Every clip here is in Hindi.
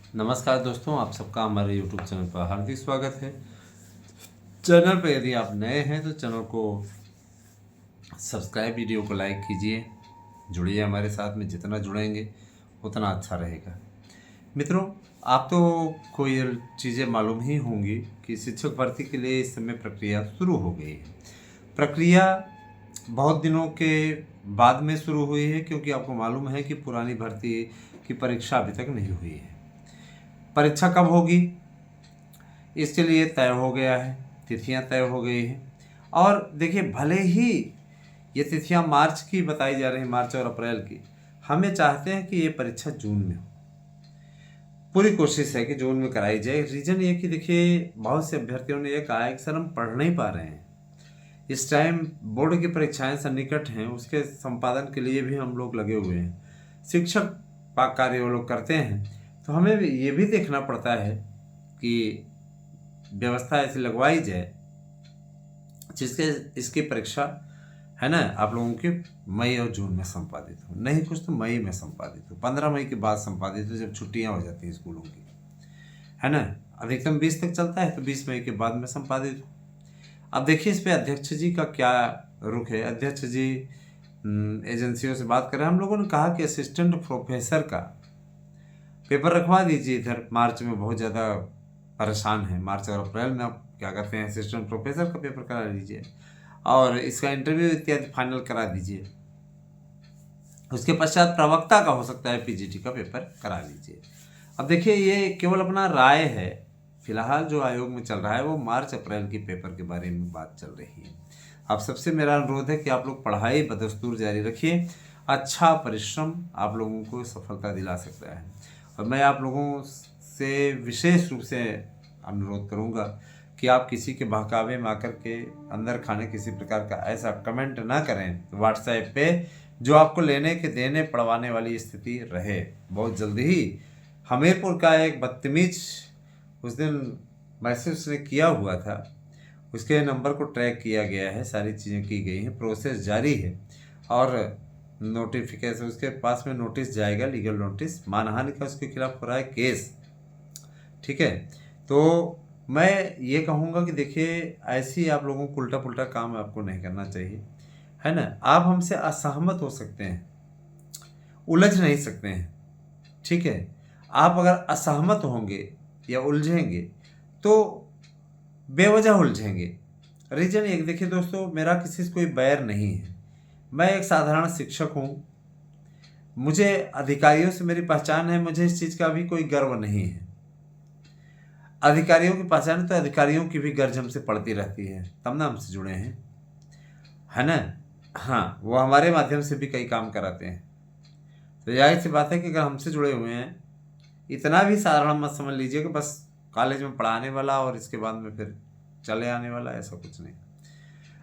नमस्कार दोस्तों, आप सबका हमारे YouTube चैनल पर हार्दिक स्वागत है। चैनल पर यदि आप नए हैं तो चैनल को सब्सक्राइब, वीडियो को लाइक कीजिए। जुड़िए हमारे साथ में, जितना जुड़ेंगे उतना अच्छा रहेगा। मित्रों, आप तो कोई चीज़ें मालूम ही होंगी कि शिक्षक भर्ती के लिए इस समय प्रक्रिया शुरू हो गई है। प्रक्रिया बहुत दिनों के बाद में शुरू हुई है, क्योंकि आपको मालूम है कि पुरानी भर्ती की परीक्षा अभी तक नहीं हुई है। परीक्षा कब होगी इसके लिए तय हो गया है, तिथियां तय हो गई हैं। और देखिए, भले ही ये तिथियां मार्च की बताई जा रही, मार्च और अप्रैल की, हमें चाहते हैं कि ये परीक्षा जून में हो। पूरी कोशिश है कि जून में कराई जाए। रीजन ये कि देखिए, बहुत से अभ्यर्थियों ने ये कहा है कि सर हम पढ़ नहीं पा रहे हैं, इस टाइम बोर्ड की परीक्षाएं सन्निकट हैं, उसके संपादन के लिए भी हम लोग लगे हुए हैं। शिक्षक पाक कार्य वो लोग करते हैं, तो हमें ये भी देखना पड़ता है कि व्यवस्था ऐसी लगवाई जाए जिसके इसकी परीक्षा है ना, आप लोगों की मई और जून में संपादित हो, नहीं कुछ तो मई में संपादित हो, 15 मई के बाद संपादित हो, जब छुट्टियां हो जाती हैं स्कूलों की, है ना। अधिकतम 20 तक चलता है, तो 20 मई के बाद में संपादित हो। अब देखिए, इस पे अध्यक्ष जी का क्या रुख है। अध्यक्ष जी एजेंसियों से बात करें, हम लोगों ने कहा कि असिस्टेंट प्रोफेसर का पेपर रखवा दीजिए। इधर मार्च में बहुत ज़्यादा परेशान है, मार्च और अप्रैल में आप क्या करते हैं, असिस्टेंट प्रोफेसर का पेपर करा लीजिए और इसका इंटरव्यू इत्यादि फाइनल करा दीजिए। उसके पश्चात प्रवक्ता का हो सकता है पीजीटी का पेपर करा लीजिए। अब देखिए, ये केवल अपना राय है। फिलहाल जो आयोग में चल रहा है वो मार्च अप्रैल की पेपर के बारे में बात चल रही है। आप सबसे मेरा अनुरोध है कि आप लोग पढ़ाई बदस्तूर जारी रखिए। अच्छा परिश्रम आप लोगों को सफलता दिला सकता है। और मैं आप लोगों से विशेष रूप से अनुरोध करूंगा कि आप किसी के बहकावे में आकर के अंदर खाने किसी प्रकार का ऐसा कमेंट ना करें व्हाट्सएप पे जो आपको लेने के देने पड़वाने वाली स्थिति रहे। बहुत जल्दी ही हमीरपुर का एक बदतमीज उस दिन मैसेज उसने किया हुआ था, उसके नंबर को ट्रैक किया गया है, सारी चीज़ें की गई हैं, प्रोसेस जारी है और नोटिफिकेशन उसके पास में नोटिस जाएगा, लीगल नोटिस, मानहानि का उसके खिलाफ हो रहा है केस। ठीक है, तो मैं ये कहूँगा कि देखिए, ऐसी आप लोगों को उल्टा पुल्टा काम आपको नहीं करना चाहिए, है ना। आप हमसे असहमत हो सकते हैं, उलझ नहीं सकते हैं, ठीक है। आप अगर असहमत होंगे या उलझेंगे तो बेवजह उलझेंगे। रीजन एक देखिए दोस्तों, मेरा किसी से कोई बैर नहीं है, मैं एक साधारण शिक्षक हूँ, मुझे अधिकारियों से मेरी पहचान है, मुझे इस चीज़ का भी कोई गर्व नहीं है। अधिकारियों की पहचान तो अधिकारियों की भी गर्ज हमसे पड़ती रहती है, तब ना हमसे जुड़े हैं, है ना। हाँ, वो हमारे माध्यम से भी कई काम कराते हैं। तो जाहिर सी बात है कि अगर हमसे जुड़े हुए हैं, इतना भी साधारण मत समझ लीजिए कि बस कॉलेज में पढ़ाने वाला और इसके बाद में फिर चले आने वाला, ऐसा कुछ नहीं।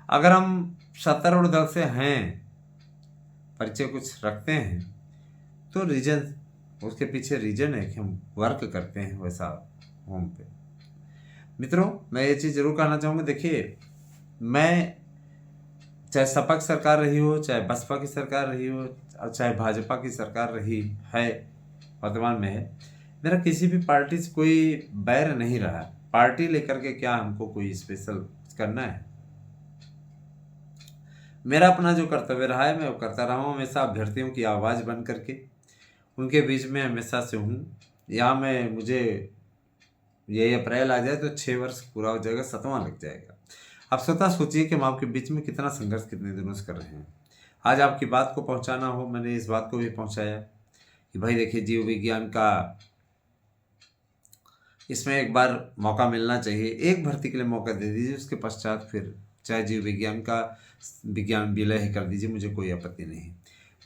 अगर हम सत्तर और दल से हैं, परिचय कुछ रखते हैं, तो रीजन, उसके पीछे रीजन है कि हम वर्क करते हैं वैसा होम पे। मित्रों, मैं ये चीज़ जरूर कहना चाहूँगा, देखिए, मैं चाहे सपा की सरकार रही हो, चाहे बसपा की सरकार रही हो और चाहे भाजपा की सरकार रही है, वर्तमान में है, मेरा किसी भी पार्टी से कोई बैर नहीं रहा। पार्टी लेकर के क्या हमको कोई स्पेशल करना है। मेरा अपना जो कर्तव्य रहा है मैं वो करता रहा हूँ, हमेशा अभ्यर्थियों की आवाज़ बन करके उनके बीच में हमेशा से हूँ। यहाँ मैं, मुझे ये अप्रैल आ जाए तो 6 वर्ष पूरा हो जाएगा, 7वां लग जाएगा। आप स्वतः सोचिए कि हम आपके बीच में कितना संघर्ष कितने दिनों से कर रहे हैं। आज आपकी बात को पहुंचाना हो, मैंने इस बात को भी पहुंचाया कि भाई देखिए, जीव विज्ञान का इसमें एक बार मौका मिलना चाहिए, एक भर्ती के लिए मौका दे दीजिए, उसके पश्चात फिर चाहे जीव विज्ञान का विज्ञान विलय ही कर दीजिए, मुझे कोई आपत्ति नहीं।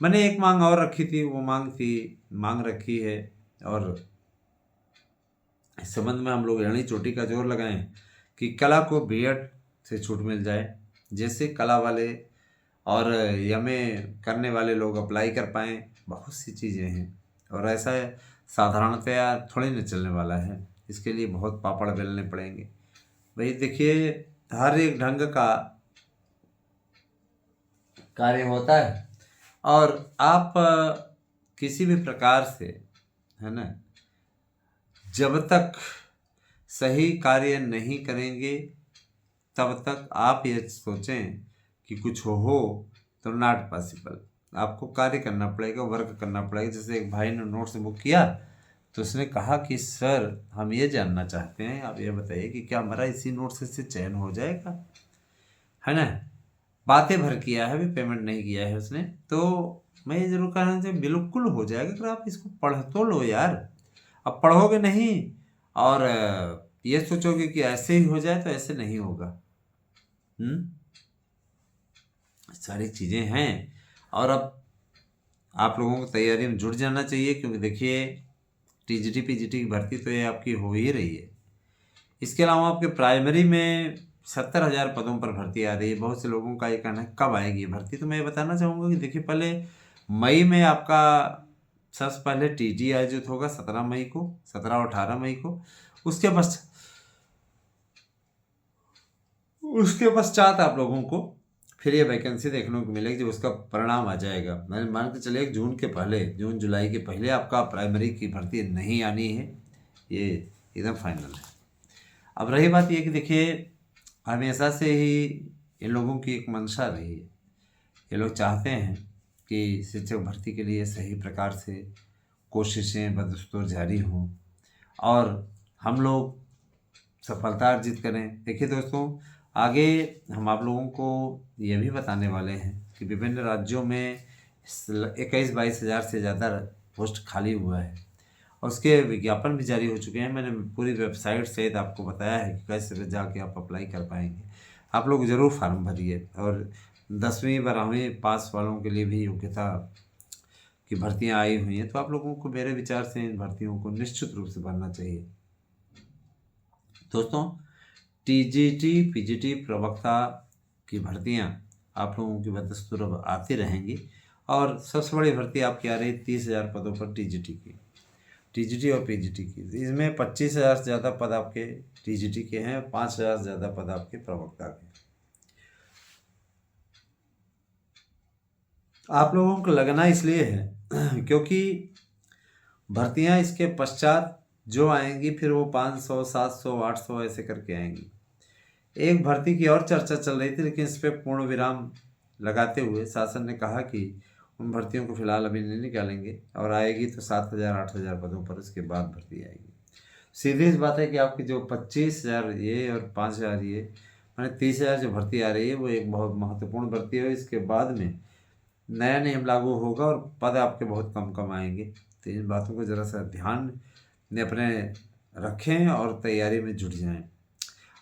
मैंने एक मांग और रखी थी, वो मांग रखी है और इस संबंध में हम लोग रणी चोटी का जोर लगाएं कि कला को बीएड से छूट मिल जाए, जैसे कला वाले और एमए करने वाले लोग अप्लाई कर पाएँ। बहुत सी चीज़ें हैं और ऐसा साधारणतया थोड़ी न चलने वाला है, इसके लिए बहुत पापड़ बेलने पड़ेंगे। भाई देखिए, हर एक ढंग का कार्य होता है और आप किसी भी प्रकार से, है ना, जब तक सही कार्य नहीं करेंगे तब तक आप ये सोचें कि कुछ हो तो नॉट पॉसिबल। आपको कार्य करना पड़ेगा, वर्क करना पड़ेगा। जैसे एक भाई ने नोट्स बुक किया तो उसने कहा कि सर हम ये जानना चाहते हैं, आप ये बताइए कि क्या हमारा इसी नोट्स से चयन हो जाएगा, है ना। बातें भर किया है, अभी पेमेंट नहीं किया है उसने। तो मैं ये जरूर कहना चाहिए बिल्कुल हो जाएगा, अगर आप इसको पढ़ तो लो यार। अब पढ़ोगे नहीं और ये सोचोगे कि ऐसे ही हो जाए, तो ऐसे नहीं होगा। सारी चीज़ें हैं। और अब आप लोगों को तैयारी में जुट जाना चाहिए, क्योंकि देखिए टीजीटी पीजीटी की भर्ती तो ये आपकी हो ही रही है। इसके अलावा आपके प्राइमरी में 70,000 पदों पर भर्ती आ रही है। बहुत से लोगों का ये कहना है कब आएगी ये भर्ती, तो मैं ये बताना चाहूँगा कि देखिए पहले मई में आपका सबसे पहले टीटी आयोजित होगा 17 मई को, 17 और 18 मई को। उसके पश्चात आप लोगों को फिर ये वैकेंसी देखने को मिलेगी जब उसका परिणाम आ जाएगा। मैंने मान के चलिए जून के पहले, जून जुलाई के पहले आपका प्राइमरी की भर्ती नहीं आनी है, ये एकदम फाइनल है। अब रही बात ये कि देखिए हमेशा से ही इन लोगों की एक मंशा रही है, ये लोग चाहते हैं कि शिक्षक भर्ती के लिए सही प्रकार से कोशिशें बदस्तूर जारी हों और हम लोग सफलता अर्जित करें। देखिए दोस्तों, आगे हम आप लोगों को ये भी बताने वाले हैं कि विभिन्न राज्यों में 21-22 हज़ार से ज़्यादा पोस्ट खाली हुआ है और उसके विज्ञापन भी जारी हो चुके हैं। मैंने पूरी वेबसाइट सहित आपको बताया है कि कैसे जाके आप अप्लाई कर पाएंगे। आप लोग ज़रूर फार्म भरिए और 10वीं 12वीं पास वालों के लिए भी योग्यता की भर्तियाँ आई हुई हैं, तो आप लोगों को मेरे विचार से इन भर्तियों को निश्चित रूप से भरना चाहिए। दोस्तों, टीजीटी पीजीटी प्रवक्ता की भर्तियां आप लोगों की बदस्तूर अब आती रहेंगी और सबसे बड़ी भर्ती आपकी आ रही है 30,000 पदों पर टीजीटी और पीजीटी की। इसमें 25,000 से ज़्यादा पद आपके टीजीटी के हैं, 5,000 से ज़्यादा पद आपके प्रवक्ता के। आप लोगों को लगना इसलिए है क्योंकि भर्तियां इसके पश्चात जो आएंगी फिर वो 500, 700, 800 ऐसे करके आएंगी। एक भर्ती की और चर्चा चल रही थी, लेकिन इस पर पूर्ण विराम लगाते हुए शासन ने कहा कि उन भर्तियों को फिलहाल अभी नहीं निकालेंगे और आएगी तो 7,000 8,000 पदों पर उसके बाद भर्ती आएगी। सीधी इस बात है कि आपकी जो 25,000 ये और 5,000 ये माने 30,000 जो भर्ती आ रही है वो एक बहुत महत्वपूर्ण भर्ती है। इसके बाद में नया नियम लागू होगा और पद आपके बहुत कम कम आएंगे। तो इन बातों को ज़रा सा ध्यान में अपने रखें और तैयारी में जुट जाएं।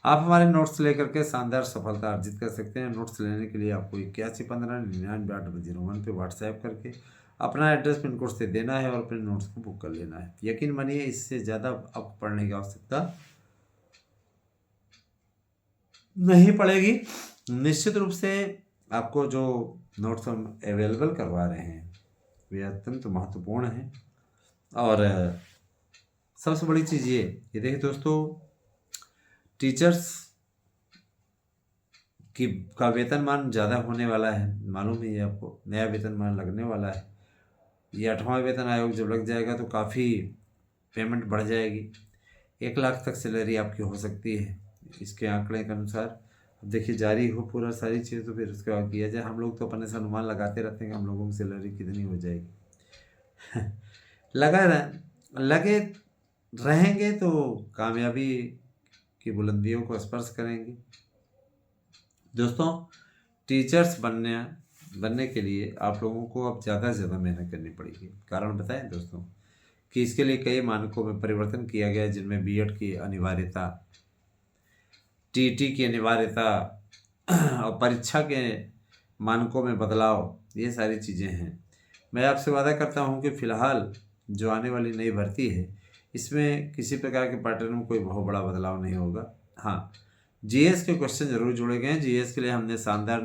आप हमारे नोट्स लेकर के शानदार सफलता अर्जित कर सकते हैं। नोट्स लेने के लिए आपको 8115998801 पे व्हाट्सएप करके अपना एड्रेस पिन कोड से देना है और अपने नोट्स को बुक कर लेना है। यकीन मानिए इससे ज़्यादा आपको पढ़ने की आवश्यकता नहीं पड़ेगी। निश्चित रूप से आपको जो नोट्स हम अवेलेबल करवा रहे हैं वे अत्यंत महत्वपूर्ण हैं। और सबसे बड़ी चीज़ ये देखिए दोस्तों, टीचर्स का वेतनमान ज़्यादा होने वाला है, मालूम ही है आपको। नया वेतनमान लगने वाला है। ये 8वां वेतन आयोग जब लग जाएगा तो काफ़ी पेमेंट बढ़ जाएगी। 1 लाख तक सैलरी आपकी हो सकती है इसके आंकड़े के अनुसार। अब देखिए जारी हो पूरा सारी चीज़ तो फिर उसके बाद किया जाए। हम लोग तो अपने से अनुमान लगाते रहते हैं कि हम लोगों की सैलरी कितनी हो जाएगी लगे रहेंगे तो कामयाबी की बुलंदियों को स्पर्श करेंगे। दोस्तों, टीचर्स बनने के लिए आप लोगों को अब ज़्यादा से ज़्यादा मेहनत करनी पड़ेगी। कारण बताएं दोस्तों कि इसके लिए कई मानकों में परिवर्तन किया गया है, जिनमें बीएड की अनिवार्यता, टीटी की अनिवार्यता और परीक्षा के मानकों में बदलाव, ये सारी चीज़ें हैं। मैं आपसे वादा करता हूं कि फ़िलहाल जो आने वाली नई भर्ती है इसमें किसी प्रकार के पैटर्न में कोई बहुत बड़ा बदलाव नहीं होगा। हाँ, जीएस के क्वेश्चन जरूर जोड़े गए हैं। जीएस के लिए हमने शानदार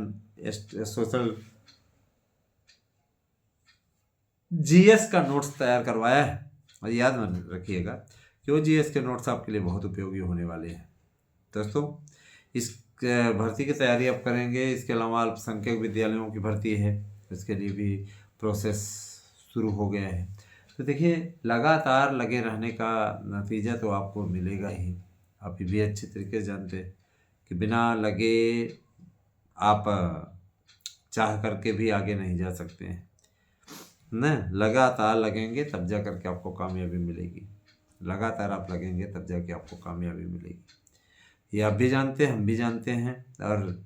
सोशल जीएस का नोट्स तैयार करवाया है और याद रखिएगा कि वो जीएस के नोट्स आपके लिए बहुत उपयोगी होने वाले हैं। दोस्तों, इस भर्ती की तैयारी आप करेंगे। इसके अलावा अल्पसंख्यक विद्यालयों की भर्ती है, इसके लिए भी प्रोसेस शुरू हो गया है। तो देखिए लगातार लगे रहने का नतीजा तो आपको मिलेगा ही। आप ये भी अच्छी तरीके से जानते हैं कि बिना लगे आप चाह करके भी आगे नहीं जा सकते हैं न। लगातार लगेंगे तब जा करके आपको कामयाबी मिलेगी। लगातार आप लगेंगे तब जाके आपको कामयाबी मिलेगी। ये आप भी जानते हैं, हम भी जानते हैं। और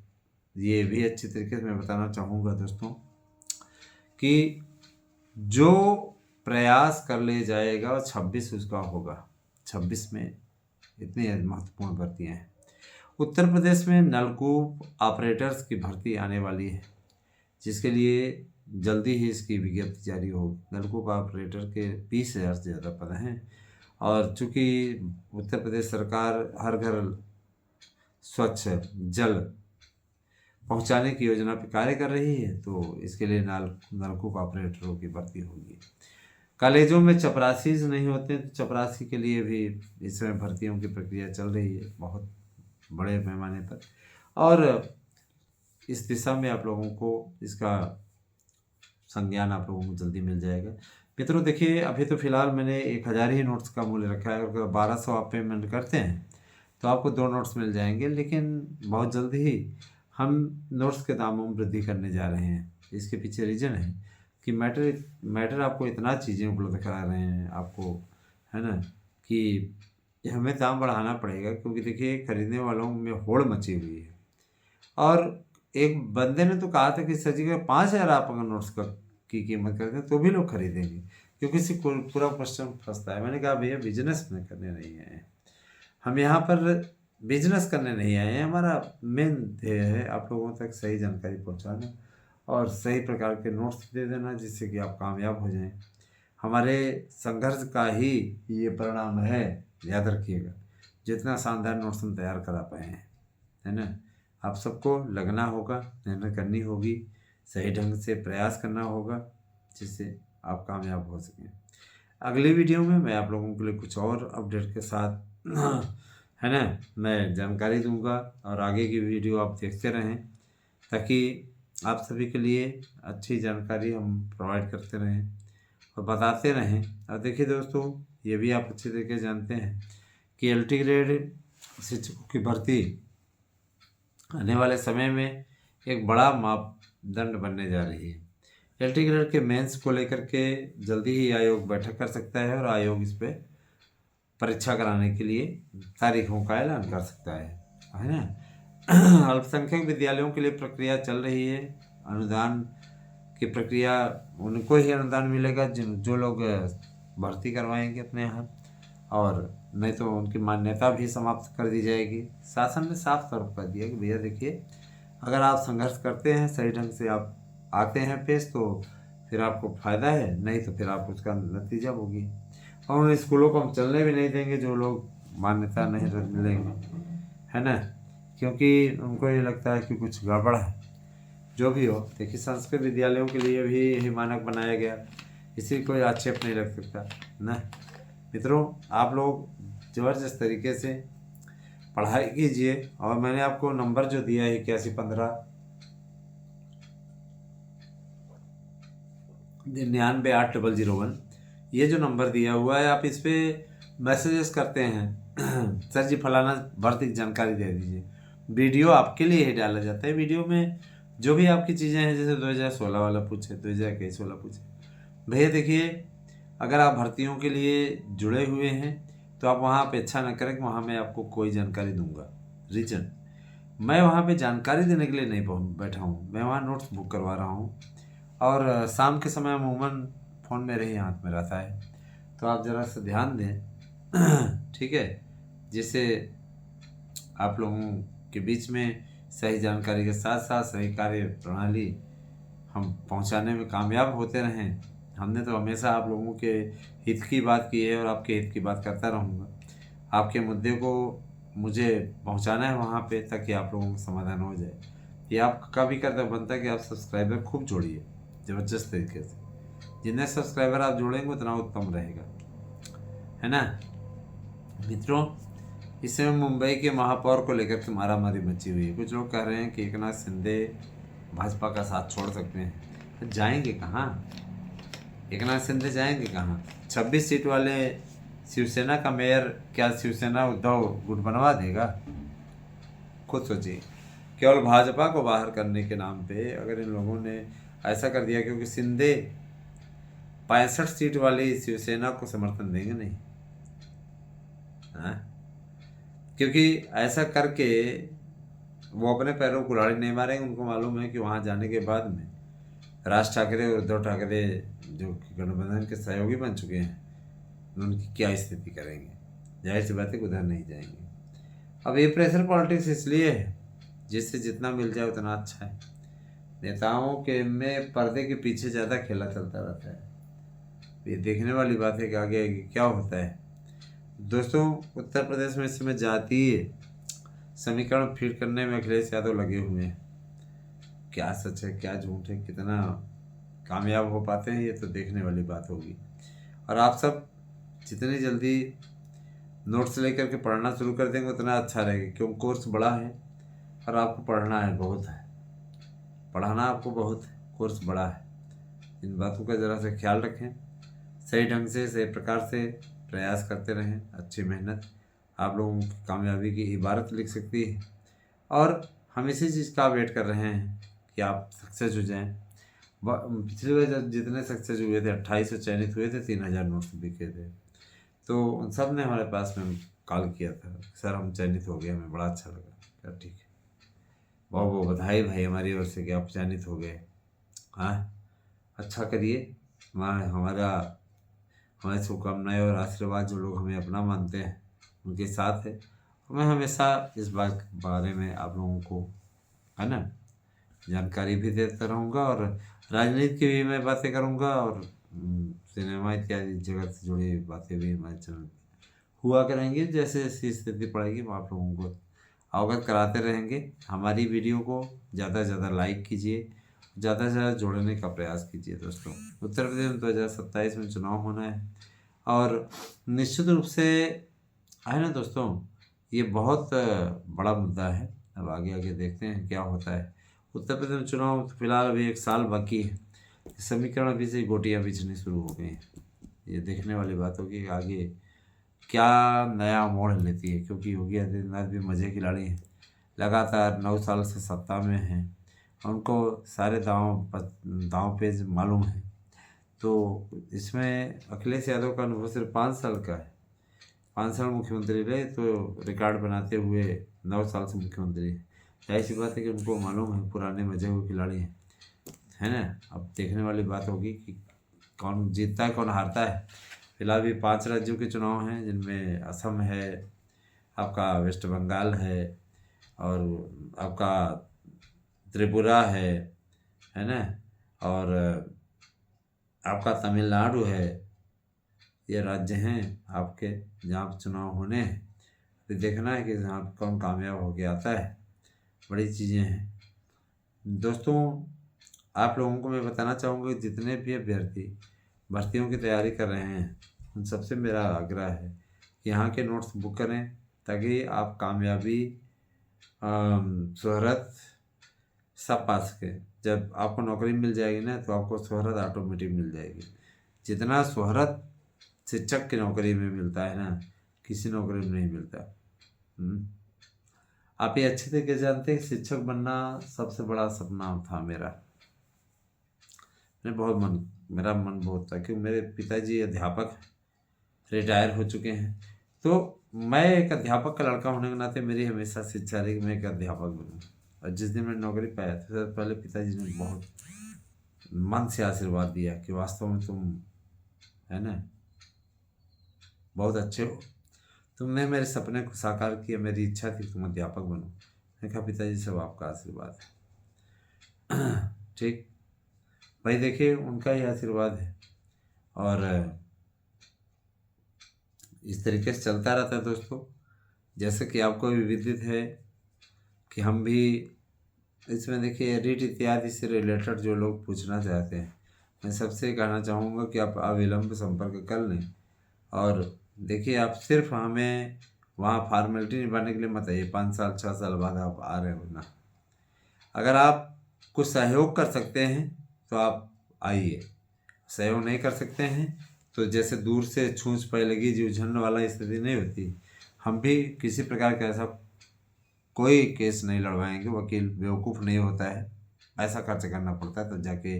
ये भी अच्छी तरीके से मैं बताना चाहूँगा दोस्तों कि जो प्रयास कर ले जाएगा और 26 उसका होगा। 26 में इतनी महत्वपूर्ण भर्तियाँ हैं। उत्तर प्रदेश में नलकूप ऑपरेटर्स की भर्ती आने वाली है, जिसके लिए जल्दी ही इसकी विज्ञप्ति जारी होगी। नलकूप ऑपरेटर के 20,000 से ज़्यादा पद हैं। और चूँकि उत्तर प्रदेश सरकार हर घर स्वच्छ जल पहुंचाने की योजना पर कार्य कर रही है, तो इसके लिए नलकूप ऑपरेटरों की भर्ती होगी। कॉलेजों में चपरासीज नहीं होते, तो चपरासी के लिए भी इस समय भर्तियों की प्रक्रिया चल रही है बहुत बड़े पैमाने पर। और इस दिशा में आप लोगों को इसका संज्ञान आप लोगों को जल्दी मिल जाएगा। मित्रों देखिए, अभी तो फिलहाल मैंने 1000 ही नोट्स का मूल्य रखा है। अगर 1200 आप पेमेंट करते हैं तो आपको 2 नोट्स मिल जाएंगे, लेकिन बहुत जल्द ही हम नोट्स के दामों में वृद्धि करने जा रहे हैं। इसके पीछे रीज़न है कि मैटर आपको इतना चीज़ें उपलब्ध करा रहे हैं आपको, है ना, कि हमें दाम बढ़ाना पड़ेगा। क्योंकि देखिए खरीदने वालों में होड़ मची हुई है। और एक बंदे ने तो कहा था कि सर जी का 5,000 आप अगर नोट्स की कीमत करते हैं तो भी लोग खरीदेंगे, क्योंकि इससे पूरा क्वेश्चन फंसता है। मैंने कहा भैया बिजनेस में करने नहीं आए हैं हम, यहाँ पर बिजनेस करने नहीं आए हैं। हमारा मेन ध्येय है आप लोगों तक सही जानकारी पहुँचाना और सही प्रकार के नोट्स दे देना, जिससे कि आप कामयाब हो जाएं। हमारे संघर्ष का ही ये परिणाम है, याद रखिएगा। जितना शानदार नोट्स हम तैयार करा पाए हैं, है ना। आप सबको लगना होगा, मेहनत करनी होगी, सही ढंग से प्रयास करना होगा, जिससे आप कामयाब हो सकें। अगली वीडियो में मैं आप लोगों के लिए कुछ और अपडेट के साथ है ना, मैं जानकारी दूंगा। और आगे की वीडियो आप देखते रहें, ताकि आप सभी के लिए अच्छी जानकारी हम प्रोवाइड करते रहें और बताते रहें। और देखिए दोस्तों, ये भी आप अच्छी तरीके से जानते हैं कि LT ग्रेड शिक्षकों की भर्ती आने वाले समय में एक बड़ा मापदंड बनने जा रही है। LT ग्रेड के मेंस को लेकर के जल्दी ही आयोग बैठक कर सकता है और आयोग इस पर परीक्षा कराने के लिए तारीखों का ऐलान कर सकता है ना। अल्पसंख्यक विद्यालयों के लिए प्रक्रिया चल रही है। अनुदान की प्रक्रिया, उनको ही अनुदान मिलेगा जो लोग भर्ती करवाएंगे अपने यहाँ, और नहीं तो उनकी मान्यता भी समाप्त कर दी जाएगी। शासन ने साफ तौर पर दिया कि भैया देखिए, अगर आप संघर्ष करते हैं, सही ढंग से आप आते हैं पेश, तो फिर आपको फ़ायदा है, नहीं तो फिर आप उसका नतीजा होगी। और उन स्कूलों को हम चलने भी नहीं देंगे जो लोग मान्यता नहीं मिलेंगे, है ना, क्योंकि उनको ये लगता है कि कुछ गड़बड़ है। जो भी हो, देखिए संस्कृत विद्यालयों के लिए भी यही मानक बनाया गया, इसी कोई आक्षेप नहीं रख सकता ना। मित्रों, आप लोग ज़बरदस्त तरीके से पढ़ाई कीजिए। और मैंने आपको नंबर जो दिया है 8115 998001, ये जो नंबर दिया हुआ है, आप इस पर मैसेजेस करते हैं सर जी फलाना भर्ती की जानकारी दे दीजिए। वीडियो आपके लिए ही डाला जाता है। वीडियो में जो भी आपकी चीज़ें हैं, जैसे 2016 वाला पूछे, 2021 वाला पूछे, भैया देखिए, अगर आप भर्तियों के लिए जुड़े हुए हैं तो आप वहाँ पे अच्छा ना करें कि वहाँ मैं आपको कोई जानकारी दूंगा। रीजन, मैं वहाँ पे जानकारी देने के लिए नहीं बैठा हूँ, मैं वहाँ नोट्स बुक करवा रहा हूँ। और शाम के समय अमूमन फ़ोन मेरे ही हाथ में रहता है, तो आप ज़रा सा ध्यान दें, ठीक है, जिससे आप लोगों के बीच में सही जानकारी के साथ साथ सही कार्य प्रणाली हम पहुंचाने में कामयाब होते रहें। हमने तो हमेशा आप लोगों के हित की बात की है और आपके हित की बात करता रहूँगा। आपके मुद्दे को मुझे पहुंचाना है वहाँ पे, ताकि आप लोगों का समाधान हो जाए। ये आपका भी कर्तव्य बनता है कि आप सब्सक्राइबर खूब जोड़िए ज़बरदस्त तरीके से। जितने सब्सक्राइबर आप जोड़ेंगे उतना उत्तम रहेगा, है ना। मित्रों, इस समय मुंबई के महापौर को लेकर के मारामारी मची हुई है। कुछ लोग कह रहे हैं कि एकनाथ शिंदे भाजपा का साथ छोड़ सकते हैं। तो जाएंगे कहाँ? एकनाथ शिंदे जाएंगे कहाँ? 26 सीट वाले शिवसेना का मेयर क्या शिवसेना उद्धव गुट बनवा देगा? खुद सोचिए। केवल भाजपा को बाहर करने के नाम पे अगर इन लोगों ने ऐसा कर दिया, क्योंकि शिंदे 65 सीट वाली शिवसेना को समर्थन देंगे नहीं, हाँ? क्योंकि ऐसा करके वो अपने पैरों को कुल्हाड़ी नहीं मारेंगे। उनको मालूम है कि वहाँ जाने के बाद में राज ठाकरे और उद्धव ठाकरे जो गठबंधन के सहयोगी बन चुके हैं, उनकी क्या स्थिति करेंगे। जाहिर सी बात है उधर नहीं जाएंगे। अब ये प्रेशर पॉलिटिक्स इसलिए है जिससे जितना मिल जाए उतना अच्छा है। नेताओं के में पर्दे के पीछे ज़्यादा खेला चलता रहता है। ये देखने वाली बात है कि आगे क्या होता है। दोस्तों, उत्तर प्रदेश में इस समय जातीय समीकरण फिट करने में अखिलेश यादव लगे हुए हैं। क्या सच है क्या झूठ है, कितना कामयाब हो पाते हैं, ये तो देखने वाली बात होगी। और आप सब जितनी जल्दी नोट्स लेकर के पढ़ना शुरू कर देंगे उतना अच्छा रहेगा, क्योंकि कोर्स बड़ा है और आपको पढ़ना है, बहुत है पढ़ाना आपको, बहुत कोर्स बड़ा है। इन बातों का ज़रा सा ख्याल रखें, सही ढंग से सही प्रकार से प्रयास करते रहें। अच्छी मेहनत आप लोगों की कामयाबी की इबारत लिख सकती है। और हम इसी चीज़ का वेट कर रहे हैं कि आप सक्सेस हो जाएं। पिछली बार जब जितने सक्सेस हुए थे 2800 चयनित हुए थे, 3000 नोट्स बिके थे, तो उन सब ने हमारे पास में कॉल किया था, सर हम चयनित हो गए, हमें बड़ा अच्छा लगा। क्या ठीक है, बहुत बहुत बधाई भाई हमारी ओर से कि आप चयनित हो गए। हाँ, अच्छा करिए। हमारी शुभकामनाएं और आशीर्वाद जो लोग हमें अपना मानते हैं उनके साथ है। मैं हमेशा इस बात के बारे में आप लोगों को, है ना, जानकारी भी देता रहूँगा और राजनीति की भी मैं बातें करूँगा और सिनेमा इत्यादि जगत से जुड़ी बातें भी हमारे चैनल हुआ करेंगे। जैसे ऐसी स्थिति पड़ेगी हम आप लोगों को अवगत कराते रहेंगे। हमारी वीडियो को ज़्यादा से ज़्यादा लाइक कीजिए, ज़्यादा से ज़्यादा जोड़ने का प्रयास कीजिए। दोस्तों, उत्तर प्रदेश में 2027 में चुनाव होना है और निश्चित रूप से है ना दोस्तों, ये बहुत बड़ा मुद्दा है। अब आगे आगे देखते हैं क्या होता है। उत्तर प्रदेश में चुनाव तो फिलहाल अभी 1 साल बाकी है। समीकरण अभी से गोटियाँ बिछनी शुरू हो गई हैं। ये देखने वाली बात होगी कि आगे क्या नया मोड़ लेती है, क्योंकि योगी आदित्यनाथ भी मज़े खिलाड़ी हैं, लगातार 9 साल से सत्ता में हैं, उनको सारे दांव पेच मालूम है। तो इसमें अखिलेश यादव का अनुभव सिर्फ 5 साल का है। 5 साल मुख्यमंत्री रहे तो रिकॉर्ड बनाते हुए 9 साल से मुख्यमंत्री है। जाहिर सी बात है कि उनको मालूम है, पुराने मजे हुए खिलाड़ी हैं, है ना। अब देखने वाली बात होगी कि कौन जीतता है कौन हारता है। फिलहाल भी 5 राज्यों के चुनाव हैं, जिनमें असम है, आपका वेस्ट बंगाल है, और आपका त्रिपुरा है ना, और आपका तमिलनाडु है। ये राज्य हैं आपके जहाँ पर चुनाव होने हैं। तो देखना है कि जहाँ पर कौन कामयाब होके आता है। बड़ी चीज़ें हैं दोस्तों। आप लोगों को मैं बताना चाहूँगा कि जितने भी अभ्यर्थी भर्तियों की तैयारी कर रहे हैं उन सबसे मेरा आग्रह है कि यहाँ के नोट्स बुक करें, ताकि आप कामयाबी शोहरत सब पा सकें। जब आपको नौकरी मिल जाएगी ना, तो आपको शोहरत ऑटोमेटिक मिल जाएगी। जितना शोहरत शिक्षक की नौकरी में मिलता है ना, किसी नौकरी में नहीं मिलता। आप ये अच्छे तरीके से जानते हैं, शिक्षक बनना सबसे बड़ा सपना था मेरा। मेरा मन बहुत था, क्योंकि मेरे पिताजी अध्यापक रिटायर हो चुके हैं। तो मैं एक अध्यापक का लड़का होने के नाते मेरी हमेशा शिक्षा रही कि मैं एक अध्यापक बनूँ। और जिस दिन मैंने नौकरी पाया था, सबसे पहले पिताजी ने बहुत मन से आशीर्वाद दिया कि वास्तव में तुम, है ना, बहुत अच्छे हो, तुमने मेरे सपने को साकार किया। मेरी इच्छा थी तुम अध्यापक बनो। मैंने कहा पिताजी सब आपका आशीर्वाद है। ठीक भाई, देखिए उनका ही आशीर्वाद है और इस तरीके से चलता रहता है दोस्तों। जैसे कि आपको भी विदित है कि हम भी इसमें देखिए रीट इत्यादि से रिलेटेड जो लोग पूछना चाहते हैं, मैं सबसे कहना चाहूँगा कि आप अविलंब संपर्क कर लें। और देखिए, आप सिर्फ हमें वहाँ फॉर्मेलिटी निभाने के लिए मत आइए। 5 साल 6 साल बाद आप आ रहे हो ना, अगर आप कुछ सहयोग कर सकते हैं तो आप आइए। सहयोग नहीं कर सकते हैं तो जैसे दूर से छूछ पे लगी जी उझलने वाला स्थिति नहीं होती। हम भी किसी प्रकार का ऐसा कोई केस नहीं लड़वाएंगे, वकील बेवकूफ़ नहीं होता है, पैसा खर्च करना पड़ता है तब जाके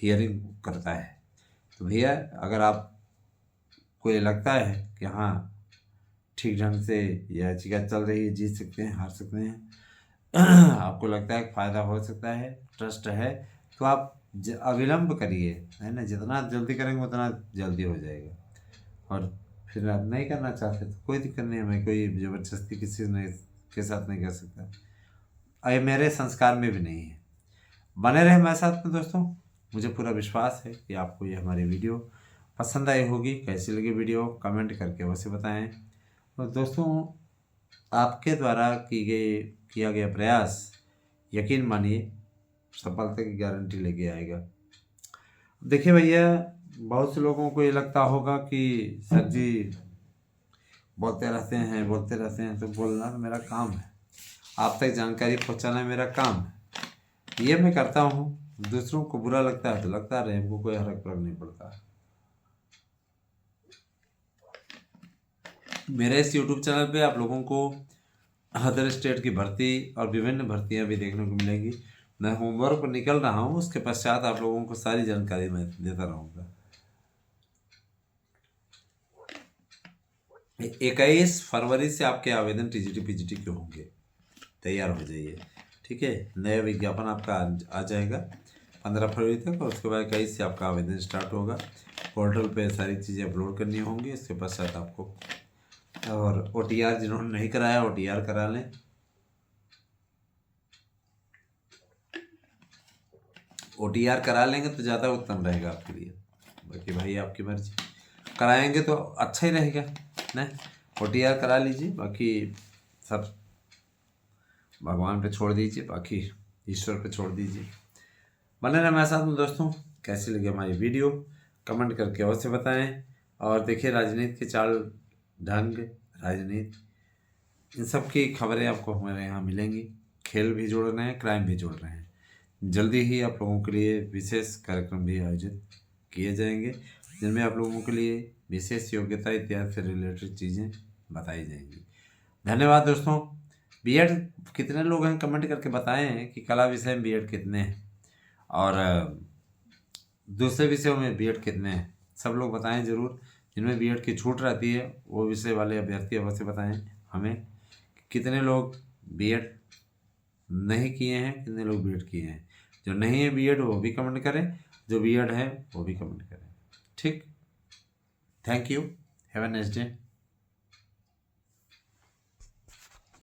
हियरिंग करता है। तो भैया अगर आप को ये लगता है कि हाँ ठीक ढंग से यह याचिका चल रही है, जीत सकते हैं हार सकते हैं, आपको लगता है फ़ायदा हो सकता है, ट्रस्ट है, तो आप अविलंब करिए, है ना। जितना जल्दी करेंगे उतना जल्दी हो जाएगा। और फिर आप नहीं करना चाहते तो कोई दिक्कत नहीं है, मैं कोई ज़बरदस्ती किसी ने के साथ नहीं कर सकता, ये मेरे संस्कार में भी नहीं है। बने रहे हमारे साथ में दोस्तों, मुझे पूरा विश्वास है कि आपको ये हमारी वीडियो पसंद आई होगी। कैसी लगी वीडियो कमेंट करके अवश्य बताएं। तो दोस्तों आपके द्वारा किया गया प्रयास यकीन मानिए सफलता की गारंटी लेके आएगा। देखिए भैया बहुत से लोगों को ये लगता होगा कि सर जी बोलते रहते हैं, तो बोलना तो मेरा काम है, आप तक जानकारी पहुंचाना मेरा काम है, ये मैं करता हूँ। दूसरों को बुरा लगता है तो लगता रहे, हमको कोई फर्क नहीं पड़ता। मेरे इस YouTube चैनल पे आप लोगों को अदर स्टेट की भर्ती और विभिन्न भर्तियां भी देखने को मिलेंगी। मैं होमवर्क पर निकल रहा हूँ, उसके पश्चात आप लोगों को सारी जानकारी मैं देता रहूँगा। 21 फरवरी से आपके आवेदन TGT PGT के होंगे, तैयार हो जाइए, ठीक है। नया विज्ञापन आपका आ जाएगा 15 फरवरी तक, और उसके बाद 21 से आपका आवेदन स्टार्ट होगा। पोर्टल पे सारी चीज़ें अपलोड करनी होंगी, इसके पश्चात आपको, और OTR जिन्होंने नहीं कराया OTR करा लें। OTR करा लेंगे तो ज़्यादा उत्तम रहेगा आपके लिए, बाकी भाई आपकी मर्जी, कराएंगे तो अच्छा ही रहेगा ना। OTR करा लीजिए, बाकी सब भगवान पे छोड़ दीजिए, बाकी ईश्वर पे छोड़ दीजिए। बने रहे हमारे साथ में दोस्तों। कैसी लगी हमारी वीडियो कमेंट करके अवश्य बताएं। और देखिए राजनीति के चाल ढंग, राजनीति, इन सब की खबरें आपको हमारे यहाँ मिलेंगी। खेल भी जोड़ रहे हैं, क्राइम भी जोड़ रहे हैं। जल्दी ही आप लोगों के लिए विशेष कार्यक्रम भी आयोजित किए जाएंगे, जिनमें आप लोगों के लिए विशेष योग्यता इत्यादि से रिलेटेड चीज़ें बताई जाएंगी। धन्यवाद दोस्तों। बीएड कितने लोग हैं कमेंट करके बताएं कि कला विषय में बीएड कितने हैं, और दूसरे विषयों में बीएड कितने हैं, सब लोग बताएं ज़रूर। जिनमें बीएड की छूट रहती है वो विषय वाले अभ्यर्थी अवश्य बताएं हमें कितने लोग बीएड नहीं किए हैं, कितने लोग बीएड किए हैं। जो नहीं है बीएड वो भी कमेंट करें, जो बीएड है वो भी कमेंट करें, ठीक। Thank you, have a nice day.